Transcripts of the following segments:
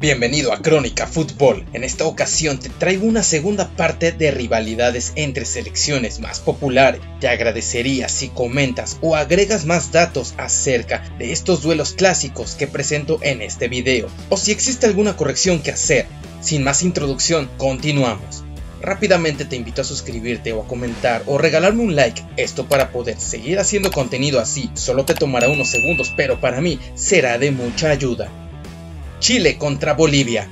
Bienvenido a Crónica Fútbol. En esta ocasión te traigo una segunda parte de rivalidades entre selecciones más populares. Te agradecería si comentas o agregas más datos acerca de estos duelos clásicos que presento en este video, o si existe alguna corrección que hacer. Sin más introducción, continuamos. Rápidamente te invito a suscribirte o a comentar o regalarme un like, esto para poder seguir haciendo contenido así. Solo te tomará unos segundos, pero para mí será de mucha ayuda. Chile contra Bolivia.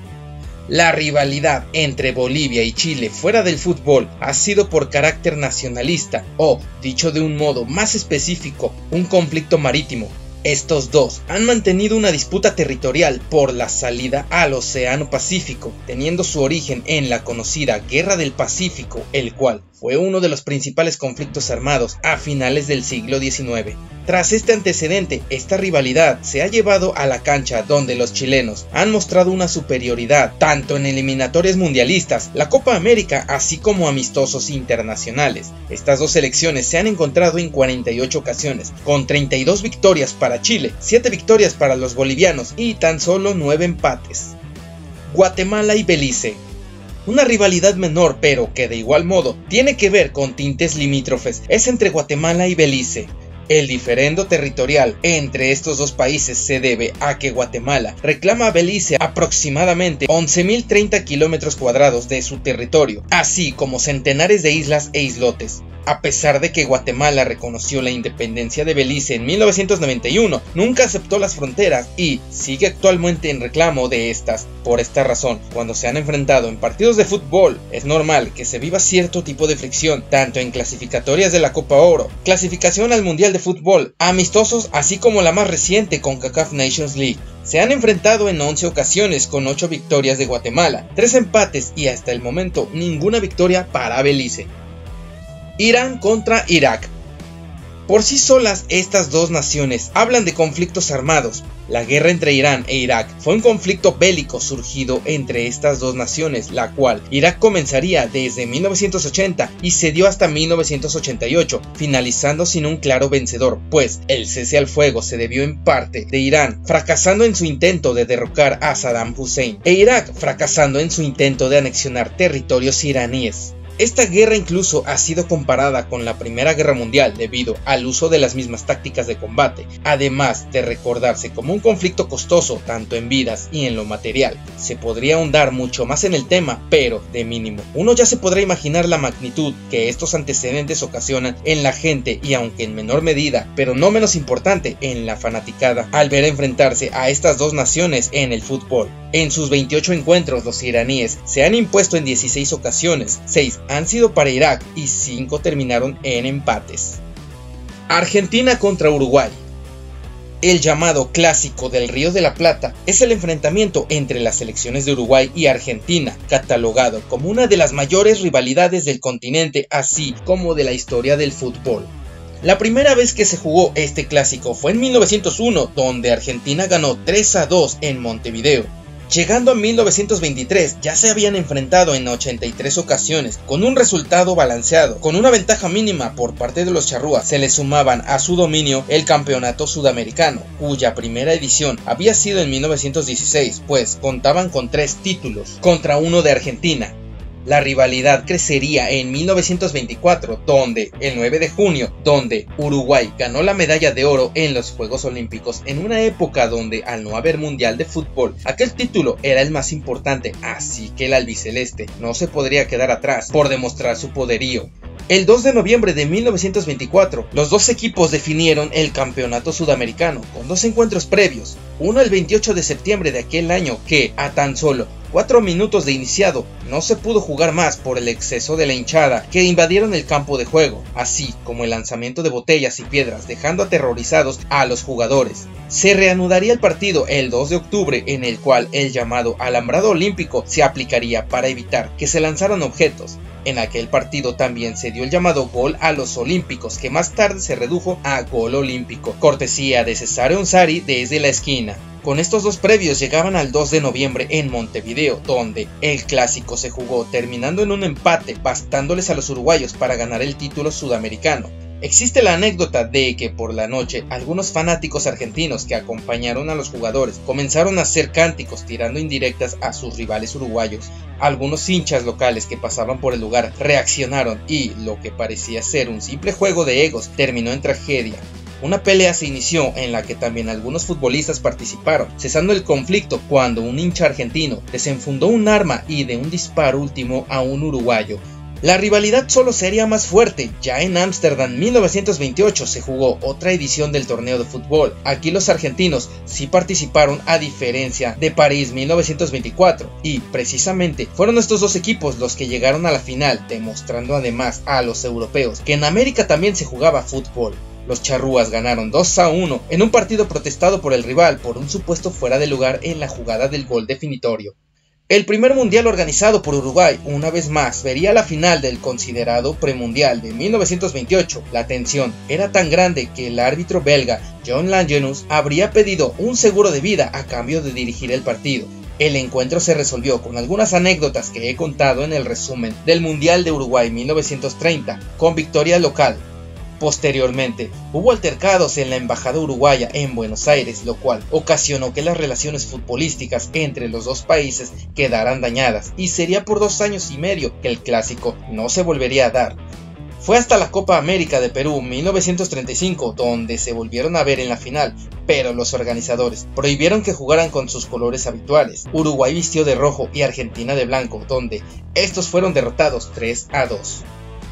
La rivalidad entre Bolivia y Chile fuera del fútbol ha sido por carácter nacionalista o, dicho de un modo más específico, un conflicto marítimo. Estos dos han mantenido una disputa territorial por la salida al Océano Pacífico, teniendo su origen en la conocida Guerra del Pacífico, el cual fue uno de los principales conflictos armados a finales del siglo XIX. Tras este antecedente, esta rivalidad se ha llevado a la cancha donde los chilenos han mostrado una superioridad tanto en eliminatorias mundialistas, la Copa América, así como amistosos internacionales. Estas dos selecciones se han encontrado en 48 ocasiones, con 32 victorias para Chile, 7 victorias para los bolivianos y tan solo 9 empates. Guatemala y Belice. Una rivalidad menor, pero que de igual modo tiene que ver con tintes limítrofes, es entre Guatemala y Belice. El diferendo territorial entre estos dos países se debe a que Guatemala reclama a Belice aproximadamente 11.030 kilómetros cuadrados de su territorio, así como centenares de islas e islotes. A pesar de que Guatemala reconoció la independencia de Belice en 1991, nunca aceptó las fronteras y sigue actualmente en reclamo de estas. Por esta razón, cuando se han enfrentado en partidos de fútbol, es normal que se viva cierto tipo de fricción, tanto en clasificatorias de la Copa Oro, clasificación al Mundial de Fútbol, amistosos, así como la más reciente CONCACAF Nations League. Se han enfrentado en 11 ocasiones con 8 victorias de Guatemala, 3 empates y hasta el momento ninguna victoria para Belice. Irán contra Irak. Por sí solas, estas dos naciones hablan de conflictos armados. La guerra entre Irán e Irak fue un conflicto bélico surgido entre estas dos naciones, la cual Irak comenzaría desde 1980 y se dio hasta 1988, finalizando sin un claro vencedor, pues el cese al fuego se debió en parte de Irán fracasando en su intento de derrocar a Saddam Hussein, e Irak fracasando en su intento de anexionar territorios iraníes. Esta guerra incluso ha sido comparada con la Primera Guerra Mundial debido al uso de las mismas tácticas de combate, además de recordarse como un conflicto costoso tanto en vidas y en lo material. Se podría ahondar mucho más en el tema, pero de mínimo uno ya se podrá imaginar la magnitud que estos antecedentes ocasionan en la gente y, aunque en menor medida, pero no menos importante, en la fanaticada, al ver enfrentarse a estas dos naciones en el fútbol. En sus 28 encuentros, los iraníes se han impuesto en 16 ocasiones, 6 han sido para Irak y 5 terminaron en empates. Argentina contra Uruguay. El llamado Clásico del Río de la Plata es el enfrentamiento entre las selecciones de Uruguay y Argentina, catalogado como una de las mayores rivalidades del continente, así como de la historia del fútbol. La primera vez que se jugó este clásico fue en 1901, donde Argentina ganó 3-2 en Montevideo. Llegando a 1923 ya se habían enfrentado en 83 ocasiones con un resultado balanceado, con una ventaja mínima por parte de los charrúas. Se le sumaban a su dominio el campeonato sudamericano, cuya primera edición había sido en 1916, pues contaban con 3 títulos contra uno de Argentina. La rivalidad crecería en 1924, donde el 9 de junio, donde Uruguay ganó la medalla de oro en los Juegos Olímpicos, en una época donde, al no haber mundial de fútbol, aquel título era el más importante, así que el albiceleste no se podría quedar atrás por demostrar su poderío. El 2 de noviembre de 1924, los dos equipos definieron el campeonato sudamericano con 2 encuentros previos, uno el 28 de septiembre de aquel año que, a tan solo 4 minutos de iniciado, no se pudo jugar más por el exceso de la hinchada que invadieron el campo de juego, así como el lanzamiento de botellas y piedras, dejando aterrorizados a los jugadores. Se reanudaría el partido el 2 de octubre, en el cual el llamado alambrado olímpico se aplicaría para evitar que se lanzaran objetos. En aquel partido también se dio el llamado gol a los olímpicos, que más tarde se redujo a gol olímpico, cortesía de Cesare Onsari desde la esquina. Con estos dos previos llegaban al 2 de noviembre en Montevideo, donde el clásico se jugó terminando en un empate, bastándoles a los uruguayos para ganar el título sudamericano. Existe la anécdota de que por la noche algunos fanáticos argentinos que acompañaron a los jugadores comenzaron a hacer cánticos tirando indirectas a sus rivales uruguayos. Algunos hinchas locales que pasaban por el lugar reaccionaron y lo que parecía ser un simple juego de egos terminó en tragedia. Una pelea se inició en la que también algunos futbolistas participaron, cesando el conflicto cuando un hincha argentino desenfundó un arma y de un disparo ultimó a un uruguayo. La rivalidad solo sería más fuerte. Ya en Ámsterdam 1928 se jugó otra edición del torneo de fútbol. Aquí los argentinos sí participaron, a diferencia de París 1924, y precisamente fueron estos dos equipos los que llegaron a la final, demostrando además a los europeos que en América también se jugaba fútbol. Los charrúas ganaron 2-1 en un partido protestado por el rival por un supuesto fuera de lugar en la jugada del gol definitorio. El primer mundial organizado por Uruguay una vez más vería la final del considerado premundial de 1928. La tensión era tan grande que el árbitro belga John Langenus habría pedido un seguro de vida a cambio de dirigir el partido. El encuentro se resolvió con algunas anécdotas que he contado en el resumen del Mundial de Uruguay 1930, con victoria local. Posteriormente, hubo altercados en la embajada uruguaya en Buenos Aires, lo cual ocasionó que las relaciones futbolísticas entre los dos países quedaran dañadas, y sería por 2 años y medio que el clásico no se volvería a dar. Fue hasta la Copa América de Perú 1935 donde se volvieron a ver en la final, pero los organizadores prohibieron que jugaran con sus colores habituales. Uruguay vistió de rojo y Argentina de blanco, donde estos fueron derrotados 3-2.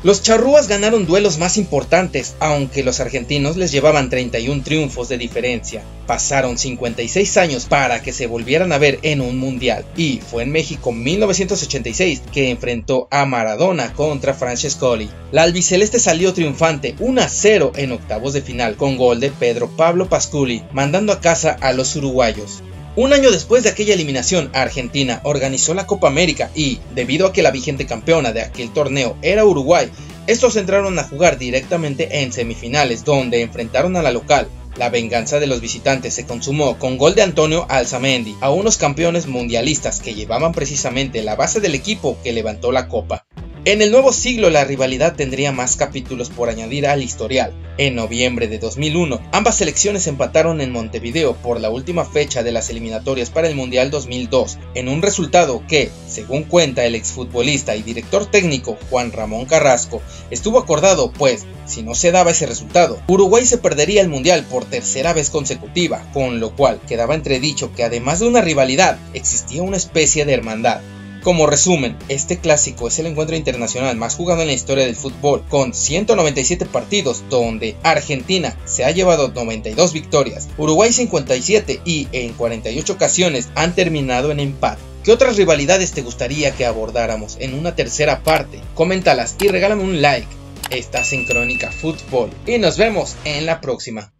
Los charrúas ganaron duelos más importantes, aunque los argentinos les llevaban 31 triunfos de diferencia. Pasaron 56 años para que se volvieran a ver en un mundial, y fue en México 1986 que enfrentó a Maradona contra Francescoli. La albiceleste salió triunfante 1-0 en octavos de final, con gol de Pedro Pablo Pasculi, mandando a casa a los uruguayos. Un año después de aquella eliminación, Argentina organizó la Copa América y, debido a que la vigente campeona de aquel torneo era Uruguay, estos entraron a jugar directamente en semifinales, donde enfrentaron a la local. La venganza de los visitantes se consumó con gol de Antonio Alzamendi a unos campeones mundialistas que llevaban precisamente la base del equipo que levantó la copa. En el nuevo siglo la rivalidad tendría más capítulos por añadir al historial. En noviembre de 2001, ambas selecciones empataron en Montevideo por la última fecha de las eliminatorias para el Mundial 2002, en un resultado que, según cuenta el exfutbolista y director técnico Juan Ramón Carrasco, estuvo acordado, pues, si no se daba ese resultado, Uruguay se perdería el Mundial por tercera vez consecutiva, con lo cual quedaba entredicho que además de una rivalidad, existía una especie de hermandad. Como resumen, este clásico es el encuentro internacional más jugado en la historia del fútbol, con 197 partidos, donde Argentina se ha llevado 92 victorias, Uruguay 57 y en 48 ocasiones han terminado en empate. ¿Qué otras rivalidades te gustaría que abordáramos en una tercera parte? Coméntalas y regálame un like. Estás en Crónica Fútbol y nos vemos en la próxima.